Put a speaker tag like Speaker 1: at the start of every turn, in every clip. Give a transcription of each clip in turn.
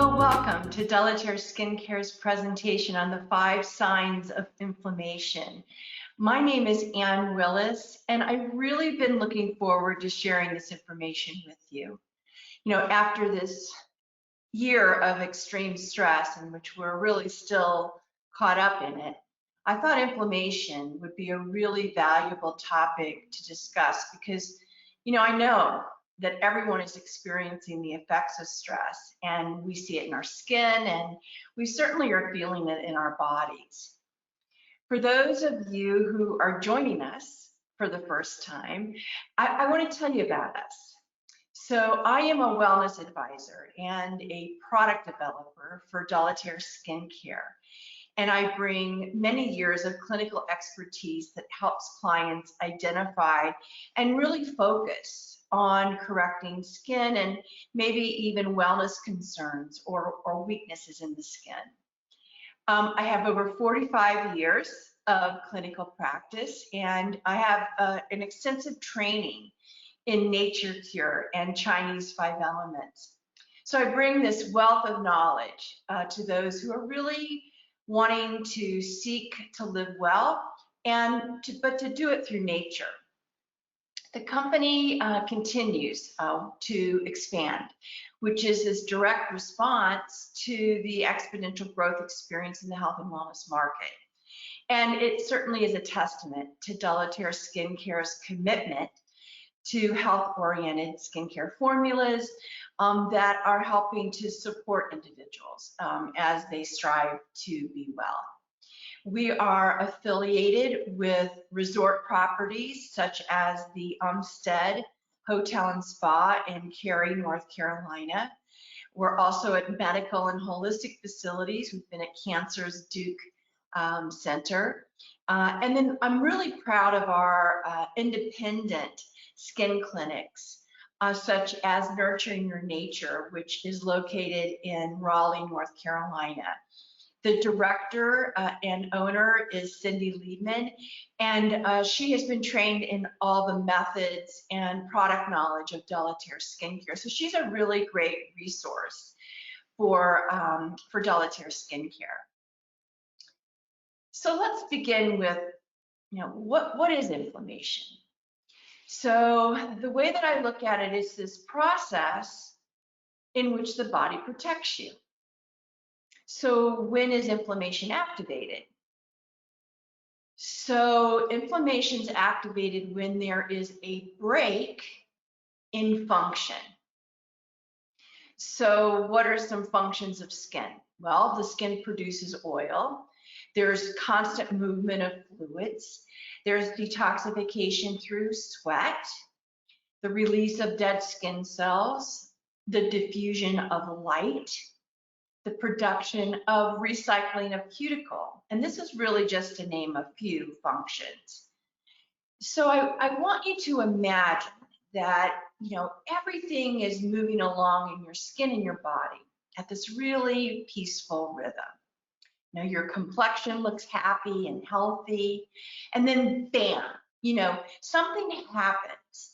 Speaker 1: Hello, welcome to Delaware Skincare's presentation on the 5 signs of inflammation. My name is Ann Willis, and I've really been looking forward to sharing this information with you. After this year of extreme stress in which we're really still caught up in it, I thought inflammation would be a really valuable topic to discuss because, I know that everyone is experiencing the effects of stress, and we see it in our skin, and we certainly are feeling it in our bodies. For those of you who are joining us for the first time, I want to tell you about us. So I am a wellness advisor and a product developer for Delaware Skincare. And I bring many years of clinical expertise that helps clients identify and really focus on correcting skin and maybe even wellness concerns or weaknesses in the skin. I have over 45 years of clinical practice, and I have an extensive training in nature cure and Chinese 5 elements. So I bring this wealth of knowledge to those who are really wanting to seek to live well, but to do it through nature. The company continues to expand, which is this direct response to the exponential growth experience in the health and wellness market. And it certainly is a testament to Delaware Skincare's commitment to health-oriented skincare formulas that are helping to support individuals as they strive to be well. We are affiliated with resort properties such as the Umstead Hotel and Spa in Cary, North Carolina. We're also at medical and holistic facilities. We've been at Cancer's Duke Center. And then I'm really proud of our independent skin clinics, such as Nurturing Your Nature, which is located in Raleigh, North Carolina. The director and owner is Cindy Liebman, and she has been trained in all the methods and product knowledge of Delaware Skincare. So she's a really great resource for Delaware Skincare. So let's begin with, what is inflammation? So the way that I look at it is this process in which the body protects you. So when is inflammation activated? So inflammation is activated when there is a break in function. So what are some functions of skin? Well, the skin produces oil. There's constant movement of fluids. There's detoxification through sweat, the release of dead skin cells, the diffusion of light, the production of recycling of cuticle. And this is really just to name a few functions. So I want you to imagine that, everything is moving along in your skin and your body at this really peaceful rhythm. Your complexion looks happy and healthy, and then bam, something happens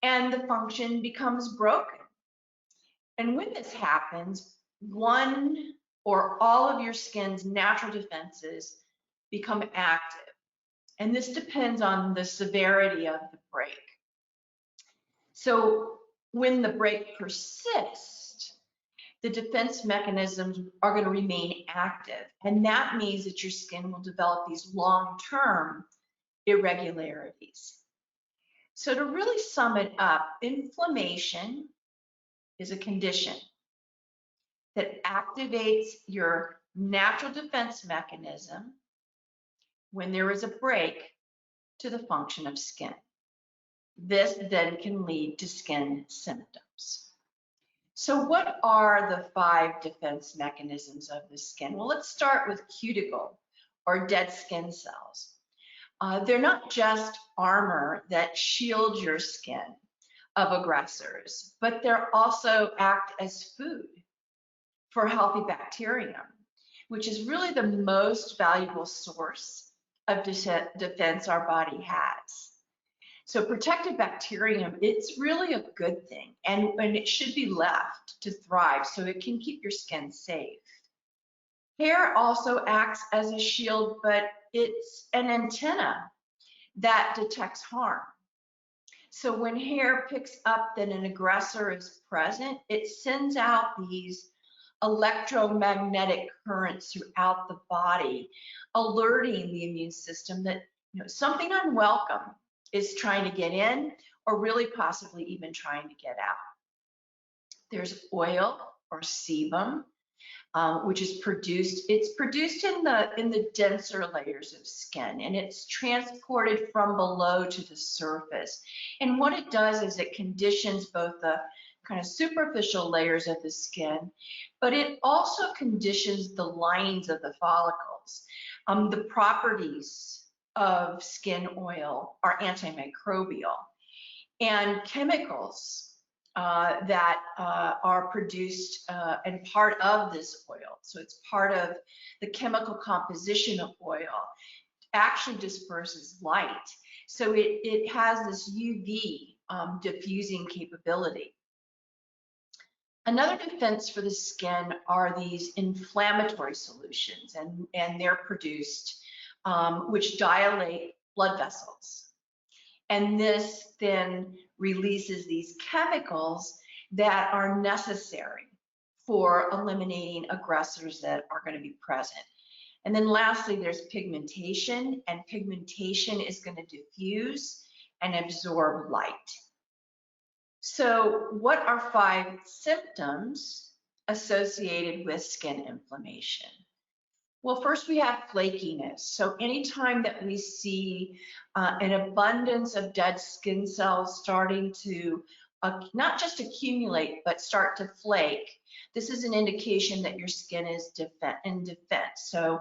Speaker 1: and the function becomes broken. And when this happens, one or all of your skin's natural defenses become active. And this depends on the severity of the break. So when the break persists, the defense mechanisms are going to remain active. And that means that your skin will develop these long-term irregularities. So to really sum it up, inflammation is a condition that activates your natural defense mechanism when there is a break to the function of skin. This then can lead to skin symptoms. So what are the 5 defense mechanisms of the skin? Well, let's start with cuticle or dead skin cells. They're not just armor that shields your skin of aggressors, but they're also act as food for healthy bacterium, which is really the most valuable source of defense our body has. So protected bacterium, it's really a good thing, and it should be left to thrive so it can keep your skin safe. Hair also acts as a shield, but it's an antenna that detects harm. So when hair picks up that an aggressor is present, it sends out these electromagnetic currents throughout the body, alerting the immune system that something unwelcome is trying to get in, or really possibly even trying to get out. There's oil or sebum, which is produced. It's produced in the denser layers of skin, and it's transported from below to the surface. And what it does is it conditions both the kind of superficial layers of the skin, but it also conditions the linings of the follicles. The properties of skin oil are antimicrobial, and chemicals that are produced and part of this oil. So it's part of the chemical composition of oil, actually disperses light. So it has this UV diffusing capability. Another defense for the skin are these inflammatory solutions, and they're produced, which dilate blood vessels. And this then releases these chemicals that are necessary for eliminating aggressors that are going to be present. And then lastly, there's pigmentation, and pigmentation is going to diffuse and absorb light. So what are 5 symptoms associated with skin inflammation? Well, first we have flakiness. So anytime that we see an abundance of dead skin cells starting to not just accumulate, but start to flake, this is an indication that your skin is in defense. So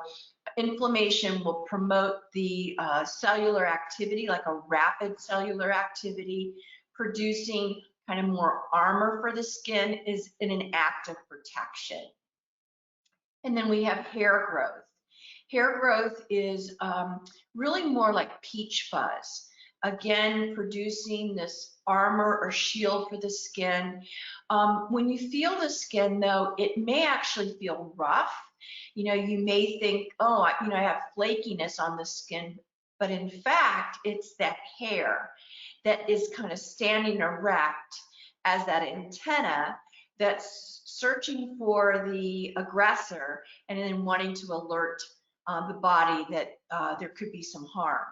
Speaker 1: inflammation will promote the cellular activity, like a rapid cellular activity, producing kind of more armor for the skin, is in an act of protection. And then we have hair growth. Hair growth is really more like peach fuzz. Again, producing this armor or shield for the skin. When you feel the skin, though, it may actually feel rough. You may think, oh, I have flakiness on the skin, but in fact, it's that hair that is kind of standing erect as that antenna that's searching for the aggressor and then wanting to alert the body that there could be some harm.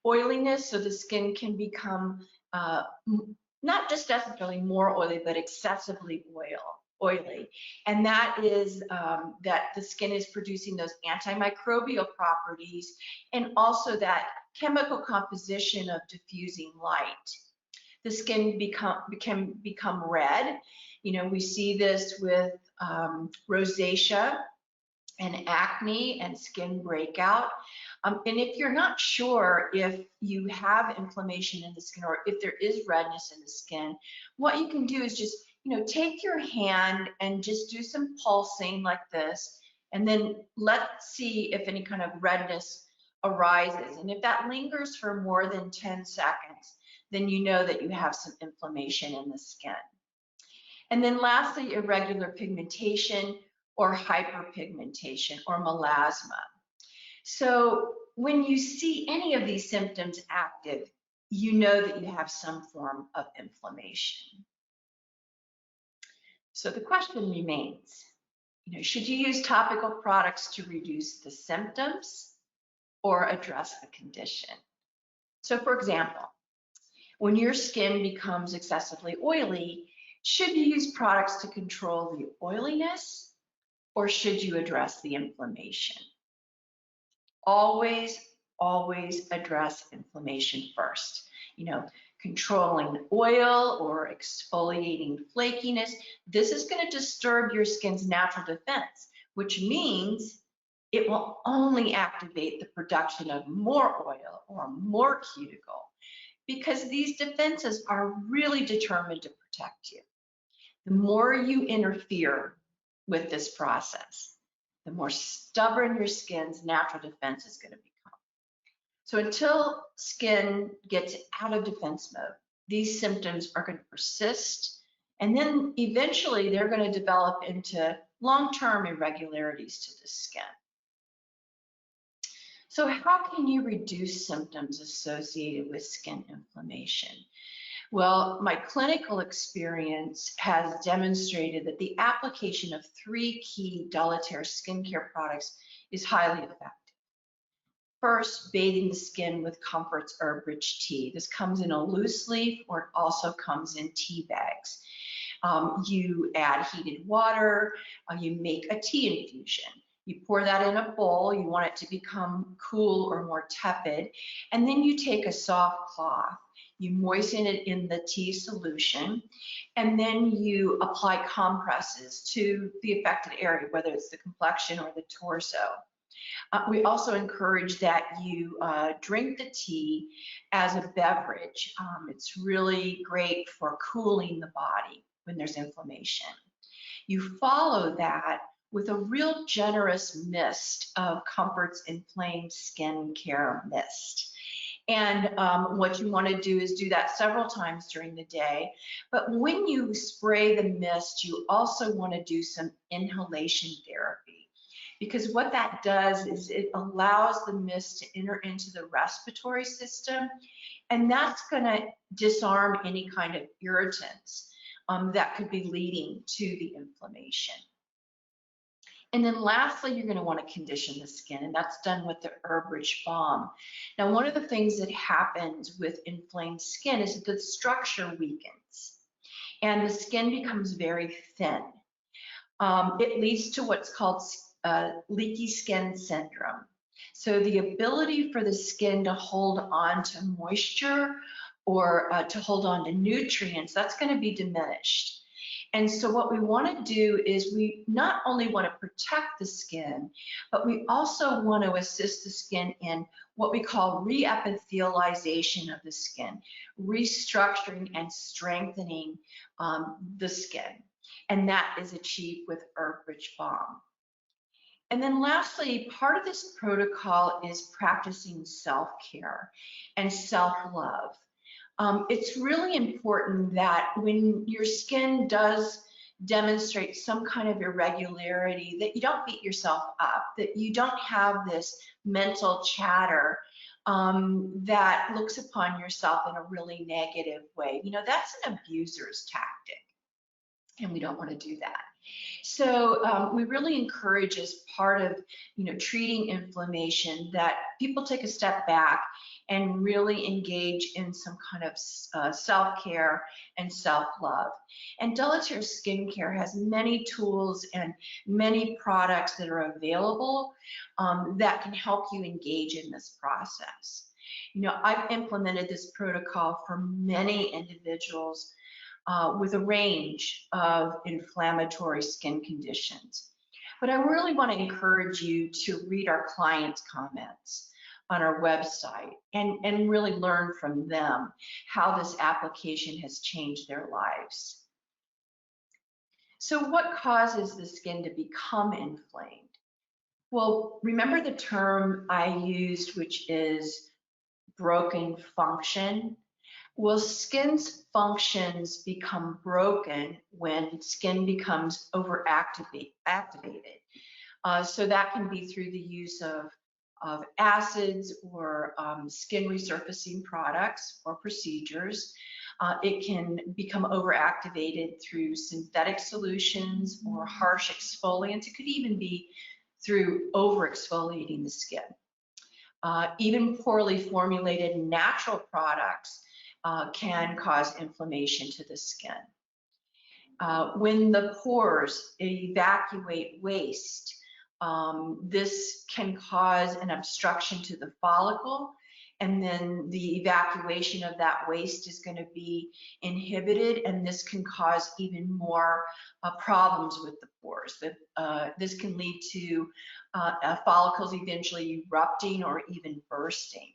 Speaker 1: Oiliness, so the skin can become not just necessarily more oily, but excessively oily. And that is that the skin is producing those antimicrobial properties and also that chemical composition of diffusing light. The skin can become red. We see this with rosacea and acne and skin breakout. And if you're not sure if you have inflammation in the skin or if there is redness in the skin, what you can do is just, take your hand and just do some pulsing like this, and then let's see if any kind of redness arises. And if that lingers for more than 10 seconds, then you know that you have some inflammation in the skin. And then lastly, irregular pigmentation or hyperpigmentation or melasma. So when you see any of these symptoms active, you know that you have some form of inflammation. So the question remains, should you use topical products to reduce the symptoms or address the condition? So for example, when your skin becomes excessively oily, should you use products to control the oiliness, or should you address the inflammation? Always, always address inflammation first. Controlling oil or exfoliating flakiness, this is going to disturb your skin's natural defense, which means it will only activate the production of more oil or more cuticle, because these defenses are really determined to protect you. The more you interfere with this process, the more stubborn your skin's natural defense is going to become. So until skin gets out of defense mode, these symptoms are going to persist, and then eventually they're going to develop into long-term irregularities to the skin. So how can you reduce symptoms associated with skin inflammation? Well, my clinical experience has demonstrated that the application of 3 key deleterious skincare products is highly effective. First, bathing the skin with Comfort's herb-rich tea. This comes in a loose leaf, or it also comes in tea bags. You add heated water, you make a tea infusion. You pour that in a bowl, you want it to become cool or more tepid, and then you take a soft cloth, you moisten it in the tea solution, and then you apply compresses to the affected area, whether it's the complexion or the torso. We also encourage that you drink the tea as a beverage. It's really great for cooling the body when there's inflammation. You follow that with a real generous mist of Comfort's Inflamed Skin Care Mist. And what you want to do is do that several times during the day. But when you spray the mist, you also want to do some inhalation therapy, because what that does is it allows the mist to enter into the respiratory system, and that's going to disarm any kind of irritants that could be leading to the inflammation. And then lastly, you're going to want to condition the skin, and that's done with the herb-rich balm. Now, one of the things that happens with inflamed skin is that the structure weakens and the skin becomes very thin. It leads to what's called leaky skin syndrome. So the ability for the skin to hold on to moisture or to hold on to nutrients, that's going to be diminished. And so what we want to do is we not only want to protect the skin, but we also want to assist the skin in what we call re-epithelialization of the skin, restructuring and strengthening the skin. And that is achieved with herb-rich balm. And then lastly, part of this protocol is practicing self-care and self-love. It's really important that when your skin does demonstrate some kind of irregularity, that you don't beat yourself up, that you don't have this mental chatter that looks upon yourself in a really negative way. You know, that's an abuser's tactic, and we don't want to do that. So we really encourage, as part of treating inflammation, that people take a step back and really engage in some kind of self-care and self-love. And deleterious skincare has many tools and many products that are available that can help you engage in this process. I've implemented this protocol for many individuals with a range of inflammatory skin conditions. But I really want to encourage you to read our clients' comments on our website and really learn from them how this application has changed their lives. So what causes the skin to become inflamed? Well, remember the term I used, which is broken function? Well, skin's functions become broken when skin becomes overactivated. So that can be through the use of acids or skin resurfacing products or procedures. It can become overactivated through synthetic solutions or harsh exfoliants. It could even be through over-exfoliating the skin. Even poorly formulated natural products can cause inflammation to the skin. When the pores evacuate waste, this can cause an obstruction to the follicle, and then the evacuation of that waste is going to be inhibited, and this can cause even more problems with the pores. This can lead to follicles eventually erupting or even bursting.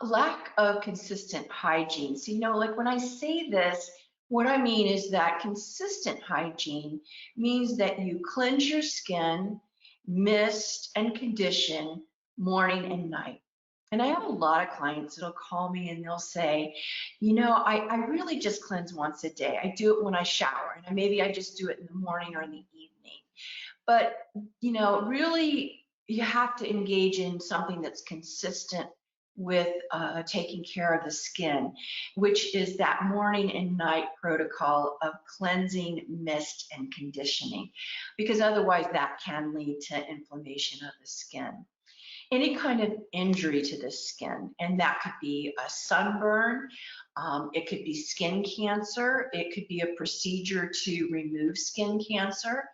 Speaker 1: Lack of consistent hygiene. So, like when I say this, what I mean is that consistent hygiene means that you cleanse your skin, mist, and condition morning and night. And I have a lot of clients that'll call me and they'll say, I really just cleanse once a day. I do it when I shower, and maybe I just do it in the morning or in the evening. But, really, you have to engage in something that's consistent with taking care of the skin, which is that morning and night protocol of cleansing, mist, and conditioning, because otherwise that can lead to inflammation of the skin. Any kind of injury to the skin, and that could be a sunburn, it could be skin cancer, it could be a procedure to remove skin cancer,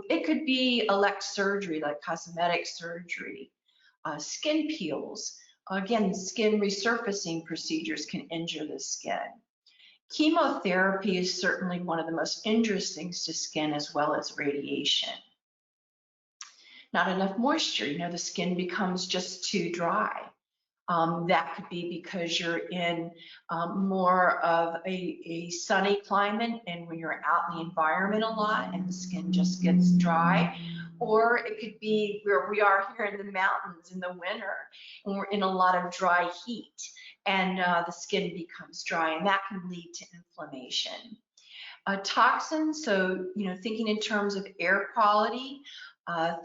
Speaker 1: it could be elect surgery like cosmetic surgery, skin peels. Again, skin resurfacing procedures can injure the skin. Chemotherapy is certainly one of the most injurious things to skin, as well as radiation. Not enough moisture, the skin becomes just too dry. That could be because you're in more of a sunny climate, and when you're out in the environment a lot and the skin just gets dry. Or it could be where we are here in the mountains in the winter, and we're in a lot of dry heat, and the skin becomes dry, and that can lead to inflammation. Toxins, so thinking in terms of air quality,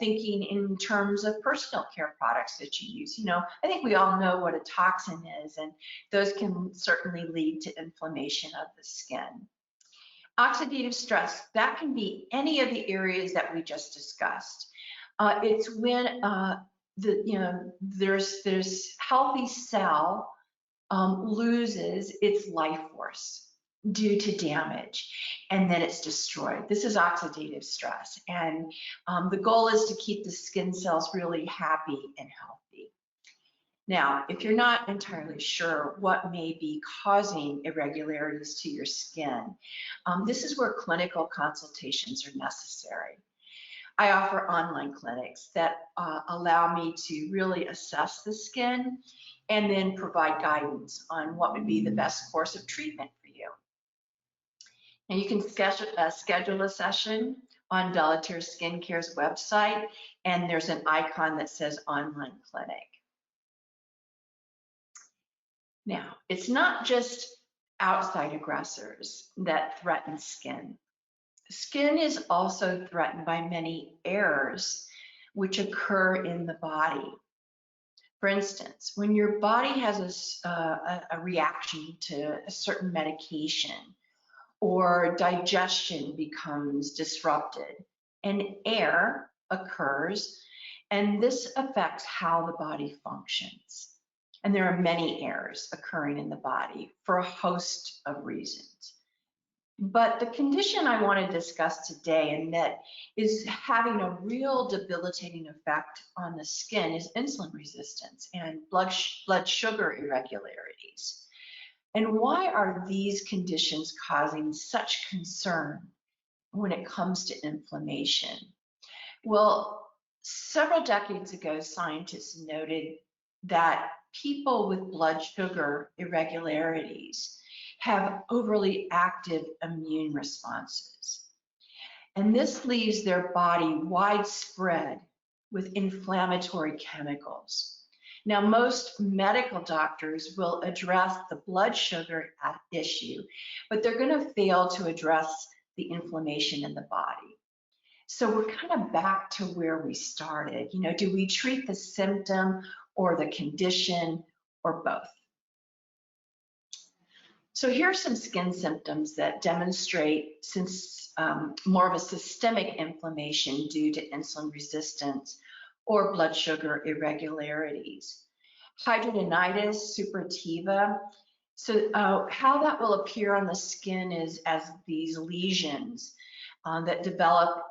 Speaker 1: thinking in terms of personal care products that you use. I think we all know what a toxin is, and those can certainly lead to inflammation of the skin. Oxidative stress, that can be any of the areas that we just discussed. It's when there's this healthy cell loses its life force due to damage, and then it's destroyed. This is oxidative stress, and the goal is to keep the skin cells really happy and healthy. Now, if you're not entirely sure what may be causing irregularities to your skin, this is where clinical consultations are necessary. I offer online clinics that allow me to really assess the skin and then provide guidance on what would be the best course of treatment for you. And you can schedule a session on Delatere Skincare's website, and there's an icon that says online clinic. Now, it's not just outside aggressors that threaten skin. Skin is also threatened by many errors which occur in the body. For instance, when your body has a reaction to a certain medication, or digestion becomes disrupted, an error occurs, and this affects how the body functions. And there are many errors occurring in the body for a host of reasons. But the condition I want to discuss today, and that is having a real debilitating effect on the skin, is insulin resistance and blood sugar irregularities. And why are these conditions causing such concern when it comes to inflammation? Well, several decades ago, scientists noted that people with blood sugar irregularities have overly active immune responses. And this leaves their body widespread with inflammatory chemicals. Now, most medical doctors will address the blood sugar issue, but they're going to fail to address the inflammation in the body. So we're kind of back to where we started. Do we treat the symptom or the condition, or both? So here are some skin symptoms that demonstrate more of a systemic inflammation due to insulin resistance or blood sugar irregularities. Hidradenitis suppurativa. So how that will appear on the skin is as these lesions that develop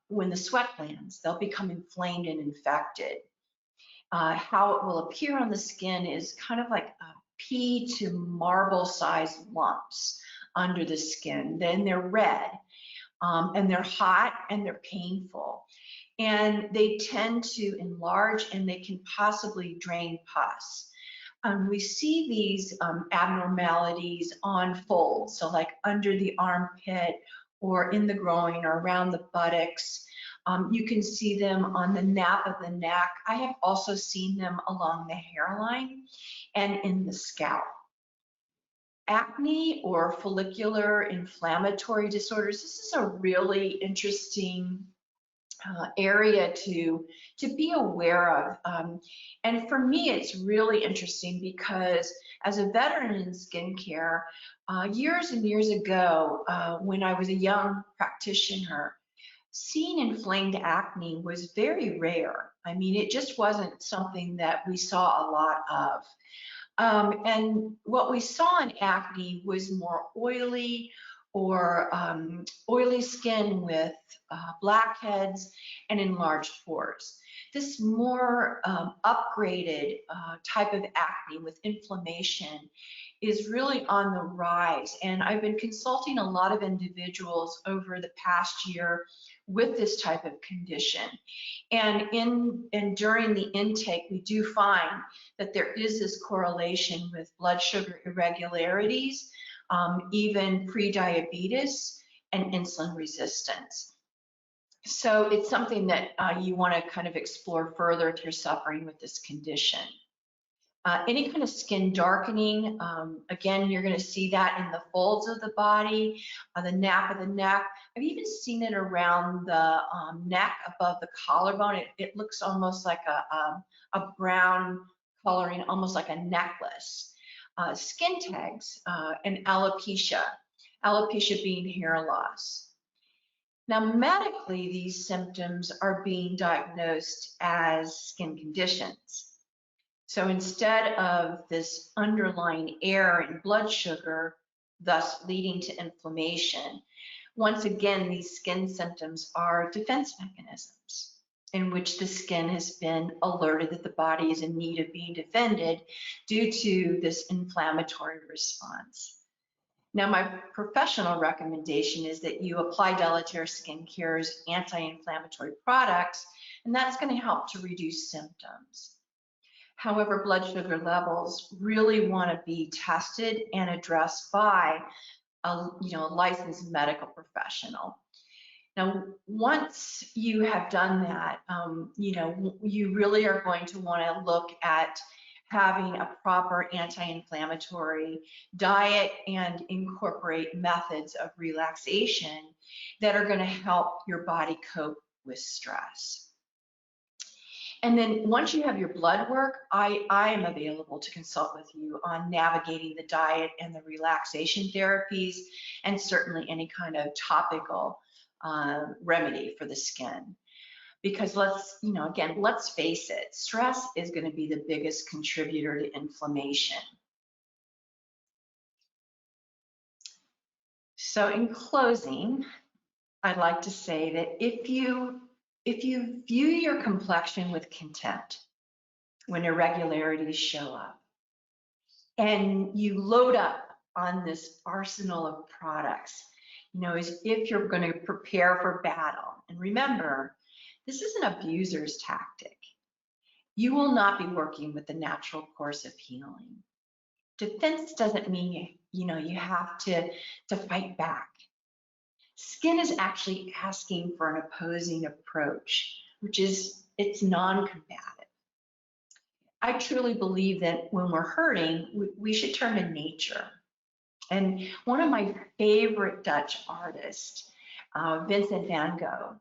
Speaker 1: when the sweat glands, they'll become inflamed and infected. How it will appear on the skin is kind of like pea to marble-sized lumps under the skin. Then they're red, and they're hot, and they're painful. And they tend to enlarge, and they can possibly drain pus. We see these abnormalities on folds, so like under the armpit or in the groin or around the buttocks. You can see them on the nape of the neck. I have also seen them along the hairline and in the scalp. Acne or follicular inflammatory disorders, this is a really interesting area to be aware of. And for me, it's really interesting because as a veteran in skincare, years and years ago, when I was a young practitioner, seeing inflamed acne was very rare. I mean, it just wasn't something that we saw a lot of. And what we saw in acne was more oily or oily skin with blackheads and enlarged pores. This more upgraded type of acne with inflammation is really on the rise. And I've been consulting a lot of individuals over the past year with this type of condition. And during the intake, we do find that there is this correlation with blood sugar irregularities, even pre-diabetes and insulin resistance. So it's something that you want to kind of explore further if you're suffering with this condition. Any kind of skin darkening, again, you're going to see that in the folds of the body, the nape of the neck. I've even seen it around the neck above the collarbone. It looks almost like a brown coloring, almost like a necklace. Skin tags and alopecia being hair loss. Now, medically, these symptoms are being diagnosed as skin conditions. So instead of this underlying error in blood sugar, thus leading to inflammation, once again, these skin symptoms are defense mechanisms in which the skin has been alerted that the body is in need of being defended due to this inflammatory response. Now, my professional recommendation is that you apply Deleterious Skincare's anti-inflammatory products, and that's going to help to reduce symptoms. However, blood sugar levels really want to be tested and addressed by a licensed medical professional. Now, once you have done that, you really are going to want to look at having a proper anti-inflammatory diet and incorporate methods of relaxation that are going to help your body cope with stress. And then once you have your blood work, I am available to consult with you on navigating the diet and the relaxation therapies, and certainly any kind of topical remedy for the skin. Because let's face it, stress is going to be the biggest contributor to inflammation. So in closing, I'd like to say that if you view your complexion with contempt when irregularities show up, and you load up on this arsenal of products, as if you're going to prepare for battle. And remember, this is an abuser's tactic. You will not be working with the natural course of healing. Defense doesn't mean you have to fight back. Skin is actually asking for an opposing approach, which is it's non-combative. I truly believe that when we're hurting, we should turn to nature. And one of my favorite Dutch artists, Vincent van Gogh,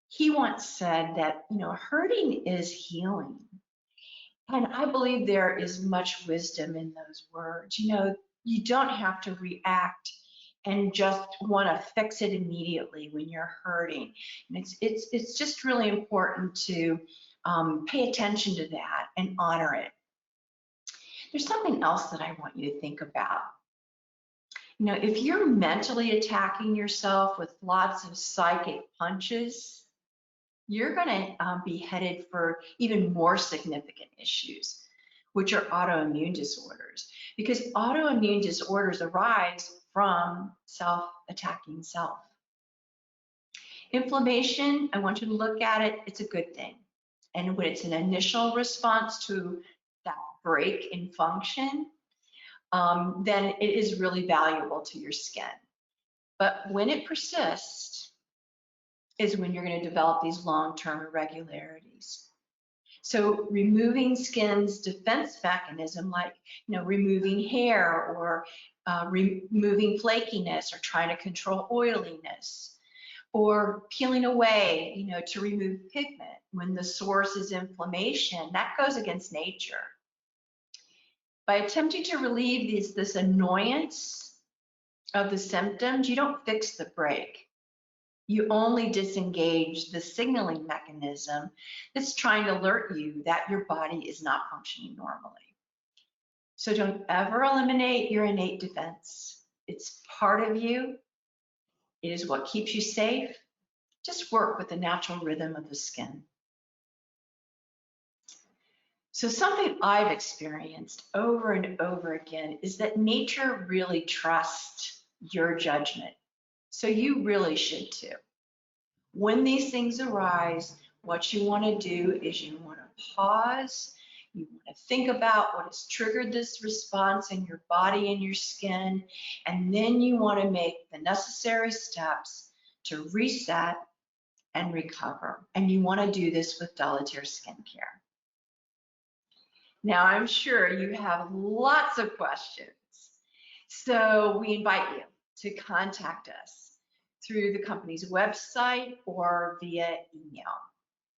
Speaker 1: he once said that, hurting is healing. And I believe there is much wisdom in those words. You don't have to react and just want to fix it immediately when you're hurting. And it's just really important to pay attention to that and honor it. There's something else that I want you to think about. If you're mentally attacking yourself with lots of psychic punches, you're going to be headed for even more significant issues, which are autoimmune disorders, because autoimmune disorders arise from self-attacking self. Inflammation, I want you to look at it, it's a good thing. And when it's an initial response to that break in function, then it is really valuable to your skin. But when it persists, is when you're going to develop these long-term irregularities. So removing skin's defense mechanism, like removing hair or removing flakiness or trying to control oiliness, or peeling away, to remove pigment when the source is inflammation, that goes against nature. By attempting to relieve this annoyance of the symptoms, you don't fix the break. You only disengage the signaling mechanism that's trying to alert you that your body is not functioning normally. So don't ever eliminate your innate defense. It's part of you. It is what keeps you safe. Just work with the natural rhythm of the skin. So something I've experienced over and over again is that nature really trusts your judgment. So you really should too. When these things arise, what you want to do is you want to pause, you want to think about what has triggered this response in your body and your skin, and then you want to make the necessary steps to reset and recover. And you want to do this with Dollar-Tear skincare. Now, I'm sure you have lots of questions. So we invite you to contact us through the company's website or via email.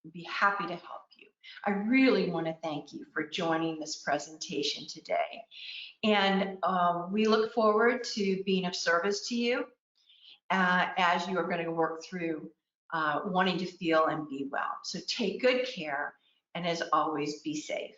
Speaker 1: We'd be happy to help you. I really want to thank you for joining this presentation today. And we look forward to being of service to you as you are going to work through wanting to feel and be well. So take good care, and as always, be safe.